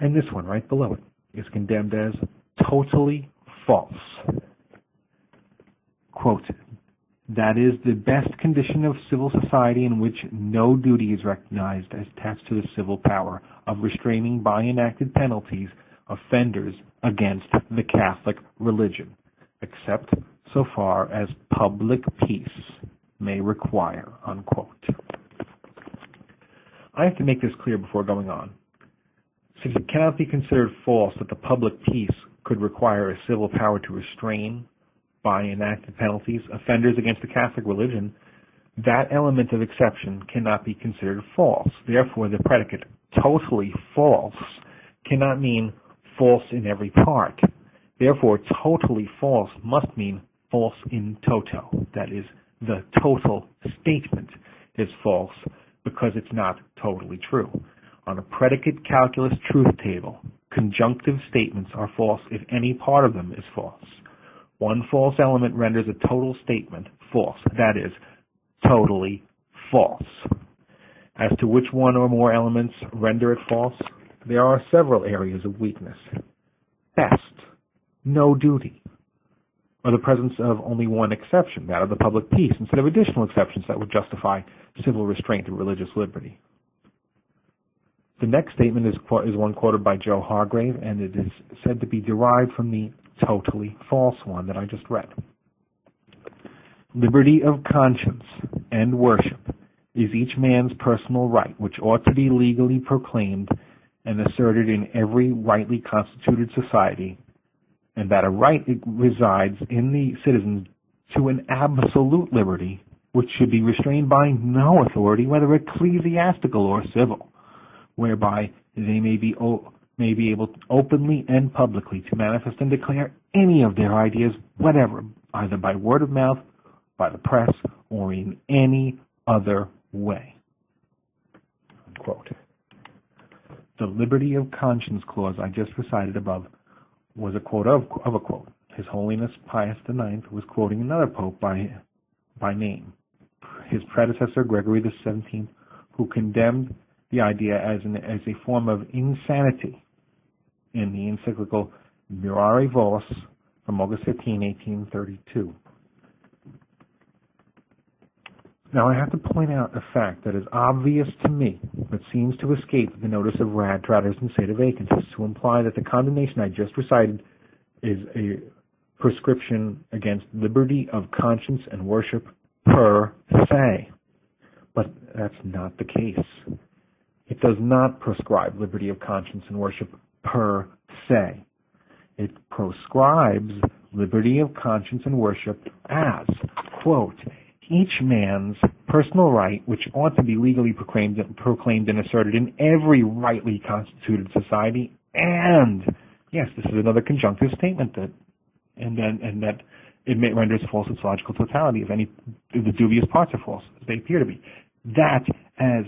And this one right below it is condemned as totally false. Quote, that is the best condition of civil society in which no duty is recognized as attached to the civil power of restraining by enacted penalties offenders against the Catholic religion, except so far as public peace may require, unquote. I have to make this clear before going on. Since it cannot be considered false that the public peace could require a civil power to restrain by enacted penalties offenders against the Catholic religion, that element of exception cannot be considered false. Therefore, the predicate totally false cannot mean false in every part. Therefore, totally false must mean false in toto. That is, the total statement is false because it's not totally true. On a predicate calculus truth table, conjunctive statements are false if any part of them is false. One false element renders a total statement false. That is, totally false. As to which one or more elements render it false, there are several areas of weakness. Best, no duty, or the presence of only one exception, that of the public peace, instead of additional exceptions that would justify civil restraint and religious liberty. The next statement is one quoted by Joe Hargrave, and it is said to be derived from the totally false one that I just read. Liberty of conscience and worship is each man's personal right, which ought to be legally proclaimed and asserted in every rightly constituted society, and that a right resides in the citizens to an absolute liberty, which should be restrained by no authority, whether ecclesiastical or civil, whereby they may be able openly and publicly to manifest and declare any of their ideas, whatever, either by word of mouth, by the press, or in any other way. Unquote. The liberty of conscience clause I just recited above was a quote of a quote. His Holiness Pius IX was quoting another pope by name, his predecessor Gregory XVII, who condemned the idea as a form of insanity in the encyclical Mirare Vos from August 15, 1832. Now I have to point out a fact that is obvious to me, but seems to escape the notice of rad-trotters and Sedevacantists, to imply that the condemnation I just recited is a prescription against liberty of conscience and worship per se. But that's not the case. It does not prescribe liberty of conscience and worship per se. It prescribes liberty of conscience and worship as, quote, each man's personal right, which ought to be legally proclaimed and asserted in every rightly constituted society, and, yes, this is another conjunctive statement that it renders false its logical totality if the dubious parts are false, as they appear to be. That as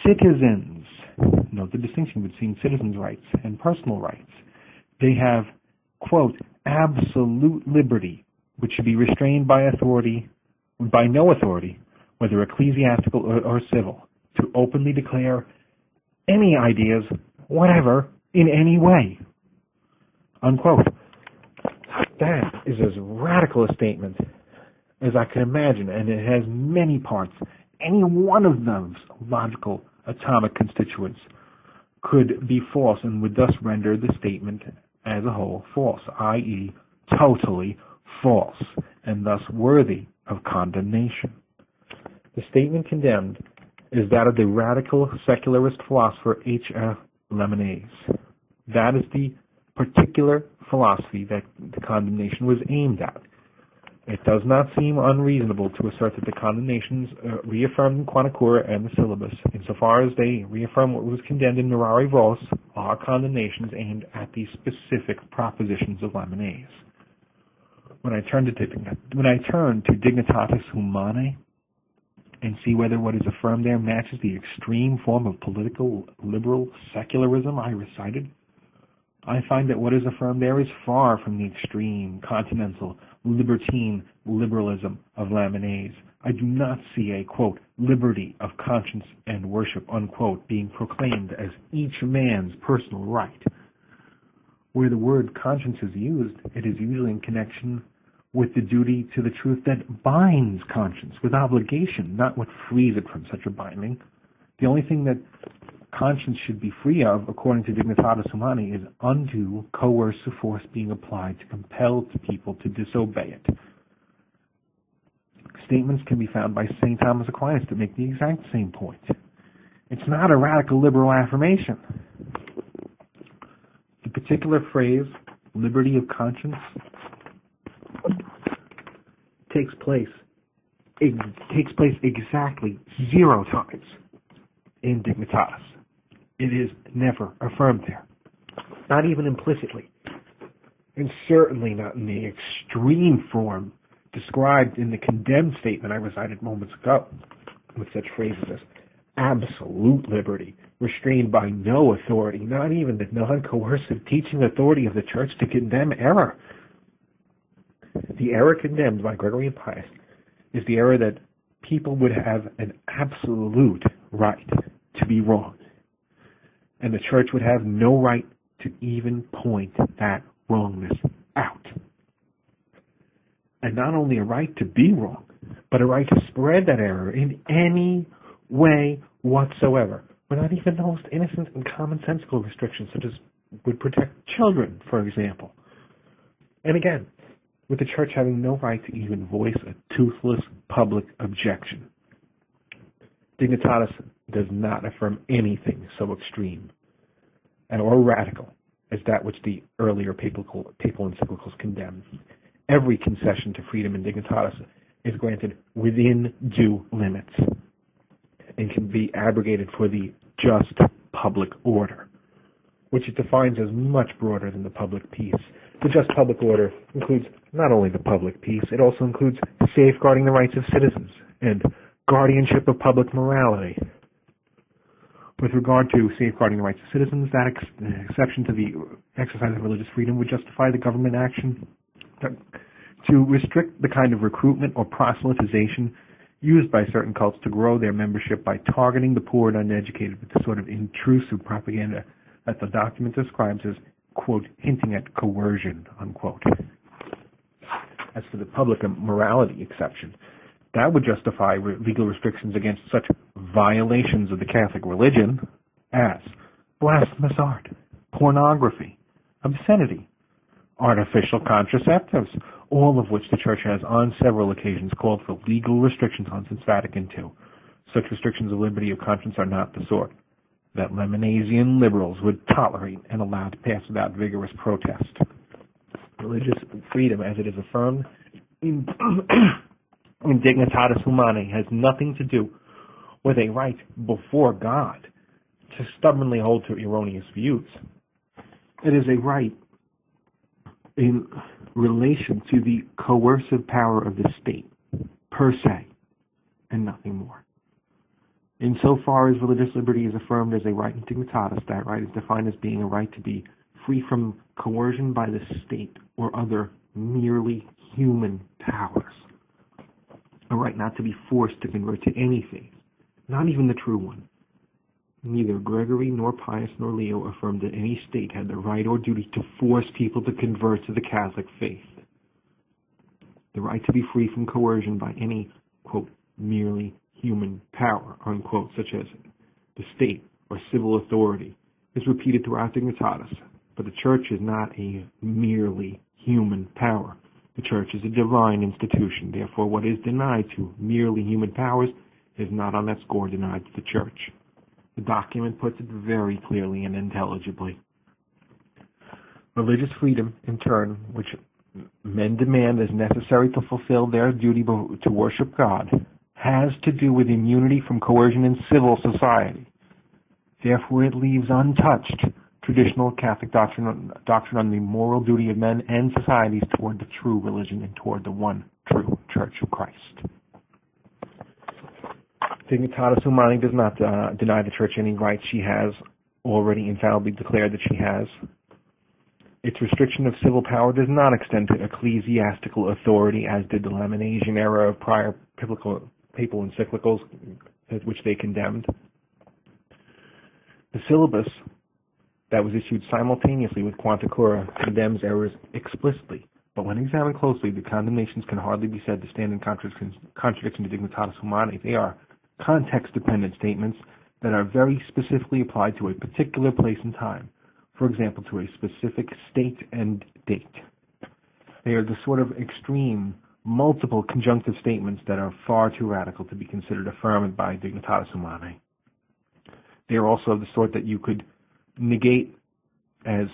citizens, note the distinction between citizens' rights and personal rights, they have, quote, absolute liberty, which should be restrained by no authority, whether ecclesiastical or civil, to openly declare any ideas, whatever, in any way, unquote. That is as radical a statement as I can imagine, and it has many parts. Any one of those logical atomic constituents could be false and would thus render the statement as a whole false, i.e. totally false, and thus worthy of condemnation. The statement condemned is that of the radical secularist philosopher H.F. Lemonnier. That is the particular philosophy that the condemnation was aimed at. It does not seem unreasonable to assert that the condemnations reaffirmed in Quana Cura and the syllabus, insofar as they reaffirm what was condemned in Mirare Vos, are condemnations aimed at the specific propositions of Lemonnier. When I turn to Dignitatis Humanae and see whether what is affirmed there matches the extreme form of political liberal secularism I recited, I find that what is affirmed there is far from the extreme continental libertine liberalism of Lemonnier. I do not see a, quote, liberty of conscience and worship, unquote, being proclaimed as each man's personal right. Where the word conscience is used, it is usually in connection with the duty to the truth that binds conscience with obligation, not what frees it from such a binding. The only thing that conscience should be free of, according to Dignitatis Humanae, is undue coercive force being applied to compel people to disobey it. Statements can be found by St. Thomas Aquinas that make the exact same point. It's not a radical liberal affirmation. The particular phrase, liberty of conscience, takes place exactly 0 times in Dignitatis. It is never affirmed there, not even implicitly, and certainly not in the extreme form described in the condemned statement I recited moments ago, with such phrases as absolute liberty, restrained by no authority, not even the non-coercive teaching authority of the Church to condemn error. The error condemned by Gregory and Pius is the error that people would have an absolute right to be wrong, and the Church would have no right to even point that wrongness out. And not only a right to be wrong, but a right to spread that error in any way whatsoever, without even the most innocent and commonsensical restrictions, such as would protect children, for example. And again, with the Church having no right to even voice a toothless public objection. Dignitatis does not affirm anything so extreme and or radical as that which the earlier papal encyclicals condemned. Every concession to freedom in Dignitatis is granted within due limits and can be abrogated for the just public order, which it defines as much broader than the public peace. The just public order includes not only the public peace, it also includes safeguarding the rights of citizens and guardianship of public morality. With regard to safeguarding the rights of citizens, that exception to the exercise of religious freedom would justify the government action to restrict the kind of recruitment or proselytization used by certain cults to grow their membership by targeting the poor and uneducated with the sort of intrusive propaganda that the document describes as, quote, hinting at coercion, unquote. As for the public morality exception, that would justify legal restrictions against such violations of the Catholic religion as blasphemous art, pornography, obscenity, artificial contraceptives, all of which the Church has on several occasions called for legal restrictions on since Vatican II. Such restrictions of liberty of conscience are not the sort that Lemnasian liberals would tolerate and allow to pass without vigorous protest. Religious freedom, as it is affirmed in Dignitatis Humanae, has nothing to do with a right before God to stubbornly hold to erroneous views. It is a right in relation to the coercive power of the state, per se, and nothing more. Insofar as religious liberty is affirmed as a right in Dignitatis, that right is defined as being a right to be free from coercion by the state or other merely human powers. A right not to be forced to convert to any faith, not even the true one. Neither Gregory nor Pius nor Leo affirmed that any state had the right or duty to force people to convert to the Catholic faith. The right to be free from coercion by any, quote, merely human power, unquote, such as the state or civil authority, is repeated throughout Dignitatis. But the Church is not a merely human power. The Church is a divine institution. Therefore, what is denied to merely human powers is not on that score denied to the Church. The document puts it very clearly and intelligibly. Religious freedom, in turn, which men demand as necessary to fulfill their duty to worship God, has to do with immunity from coercion in civil society. Therefore, it leaves untouched traditional Catholic doctrine on the moral duty of men and societies toward the true religion and toward the one true Church of Christ. Dignitatis Humanae does not deny the Church any rights she has already infallibly declared that she has. Its restriction of civil power does not extend to ecclesiastical authority, as did the Lamennasian era of prior papal encyclicals which they condemned. The syllabus that was issued simultaneously with Quanta Cura condemns errors explicitly, but when examined closely, the condemnations can hardly be said to stand in contradiction to Dignitatis Humanae. They are context-dependent statements that are very specifically applied to a particular place and time, for example, to a specific state and date. They are the sort of extreme, multiple conjunctive statements that are far too radical to be considered affirmed by Dignitatis Humanae. They are also the sort that you could negate with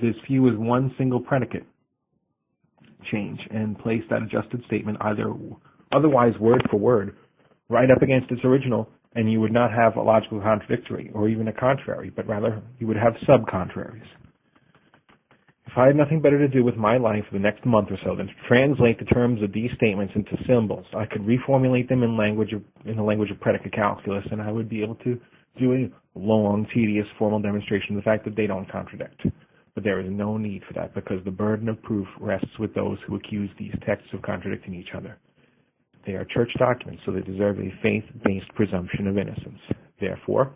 as few as one single predicate change and place that adjusted statement either otherwise word for word right up against its original, and you would not have a logical contradictory or even a contrary, but rather you would have sub-contraries. If I had nothing better to do with my life for the next month or so than to translate the terms of these statements into symbols, I could reformulate them in the language of predicate calculus, and I would be able to do a long, tedious, formal demonstration of the fact that they don't contradict. But there is no need for that, because the burden of proof rests with those who accuse these texts of contradicting each other. They are church documents, so they deserve a faith-based presumption of innocence. Therefore,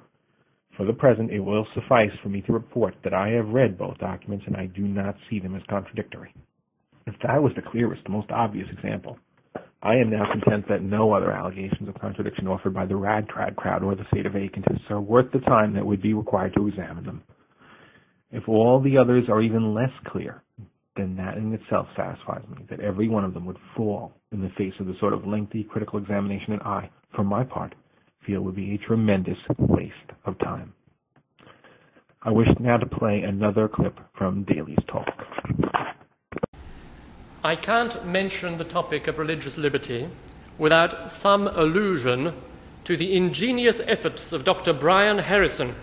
for the present, it will suffice for me to report that I have read both documents and I do not see them as contradictory. If that was the clearest, the most obvious example, I am now content that no other allegations of contradiction offered by the ragtag crowd or the Sedevacantists are worth the time that would be required to examine them. If all the others are even less clear, then that in itself satisfies me that every one of them would fall in the face of the sort of lengthy critical examination that I, for my part, feel would be a tremendous waste of time. I wish now to play another clip from Daly's talk. I can't mention the topic of religious liberty without some allusion to the ingenious efforts of Dr. Brian Harrison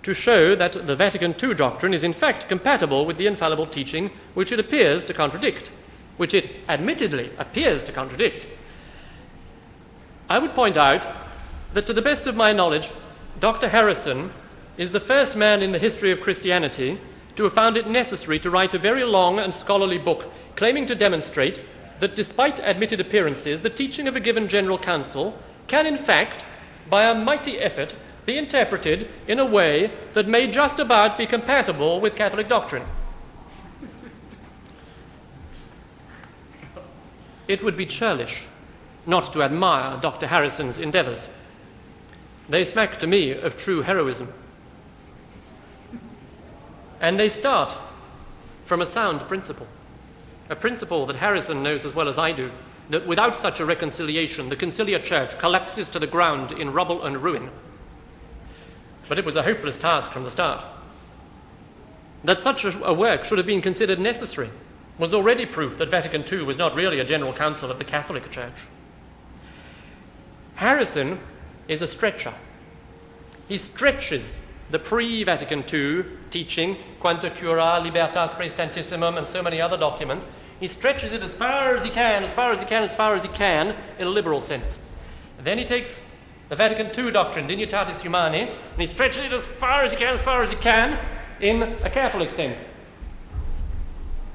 to show that the Vatican II doctrine is in fact compatible with the infallible teaching which it appears to contradict, which it admittedly appears to contradict. I would point out that to the best of my knowledge, Dr. Harrison is the first man in the history of Christianity to have found it necessary to write a very long and scholarly book claiming to demonstrate that despite admitted appearances, the teaching of a given general council can in fact, by a mighty effort, be interpreted in a way that may just about be compatible with Catholic doctrine. It would be churlish not to admire Dr. Harrison's endeavours. They smack to me of true heroism. And they start from a sound principle, a principle that Harrison knows as well as I do, that without such a reconciliation, the conciliar church collapses to the ground in rubble and ruin. But it was a hopeless task from the start. That such a work should have been considered necessary was already proof that Vatican II was not really a general council of the Catholic Church. Harrison is a stretcher. He stretches the pre-Vatican II teaching, Quanta Cura, Libertas Praestantissimum, and so many other documents. He stretches it as far as he can, as far as he can, as far as he can, in a liberal sense. And then he takes the Vatican II doctrine, Dignitatis Humanae, and he stretches it as far as he can, in a Catholic sense.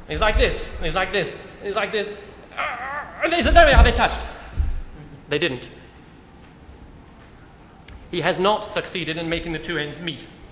He's like this, and he's like this, and he's like this. And they said, there we are, they touched. They didn't. He has not succeeded in making the two ends meet.